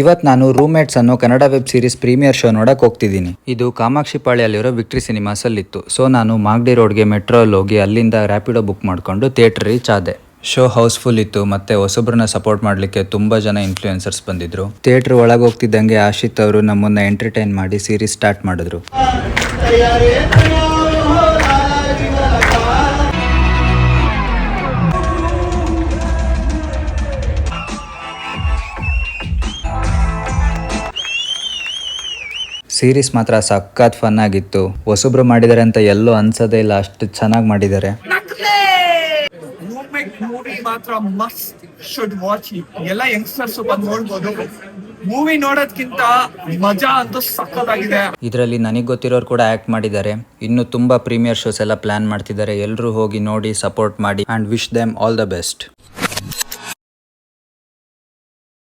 ಇವತ್ತು ನಾನು ರೂಮ್ಮೇಟ್ಸ್ ಅನ್ನೋ Kannada web series premiere show ನೋಡಕ್ ಹೋಗ್ತಿದ್ದೀನಿ. ಇದು ಕಾಮಾಕ್ಷಿ ಪಾಳ್ಯಲ್ಲಿರೋ ವಿಕ್ಟ್ರಿ ಸಿನಿಮಾಸ್ ಅಲ್ಲಿ ಇತ್ತು. ಸೊ ನಾನು ಮಾಗಡಿ ರೋಡ್ಗೆ ಮೆಟ್ರೋ ಅಲ್ಲಿ ಹೋಗಿ ಅಲ್ಲಿಂದ ರ್ಯಾಪಿಡೋ ಬುಕ್ ಮಾಡ್ಕೊಂಡು ಥಿಯೇಟರ್ ರೀಚ್ ಆದೆ. ಶೋ ಹೌಸ್ಫುಲ್ ಇತ್ತು ಮತ್ತೆ ಹೊಸಬ್ರನ್ನ ಸಪೋರ್ಟ್ ಮಾಡ್ಲಿಕ್ಕೆ ತುಂಬಾ ಜನ ಇನ್ಫ್ಲೂಯೆನ್ಸರ್ಸ್ ಬಂದಿದ್ರು. ಥಿಯೇಟರ್ ಒಳಗೆ ಹೋಗ್ತಿದ್ದಂಗೆ ಆಶಿತ್ ಅವರು ನಮ್ಮನ್ನ ಎಂಟರ್ಟೈನ್ ಮಾಡಿ ಸೀರೀಸ್ ಸ್ಟಾರ್ಟ್ ಮಾಡಿದ್ರು. ಸೀರೀಸ್ ಮಾತ್ರ ಸಖತ್ ಫನ್ ಆಗಿತ್ತು. ಹೊಸಬ್ರು ಮಾಡಿದ್ದಾರೆ ಅಂತ ಎಲ್ಲೂ ಅನ್ಸೋದೇ ಇಲ್ಲ, ಅಷ್ಟು ಚೆನ್ನಾಗಿ ಮಾಡಿದ್ದಾರೆ. ಮೂವಿ ಮಾತ್ರ ಮಸ್ಟ್ ಶುಡ್ ವಾಚ್. ಎಲ್ಲ ಯಂಗ್ಸ್ಟರ್ಸ್ ಬಂದು ನೋಡ್ಬೋದು. ಮೂವಿ ನೋಡೋದ್ಕಿಂತ ಮಜಾ ಅಂತೂ ಸಖತ್ತಾಗಿದೆ. ಇದರಲ್ಲಿ ನನಗೆ ಗೊತ್ತಿರೋರು ಕೂಡ ಆಕ್ಟ್ ಮಾಡಿದ್ದಾರೆ. ಇನ್ನು ತುಂಬಾ ಪ್ರೀಮಿಯರ್ ಶೋಸ್ ಎಲ್ಲ ಪ್ಲಾನ್ ಮಾಡ್ತಿದ್ದಾರೆ. ಎಲ್ಲರೂ ಹೋಗಿ ನೋಡಿ ಸಪೋರ್ಟ್ ಮಾಡಿ and wish them all the best.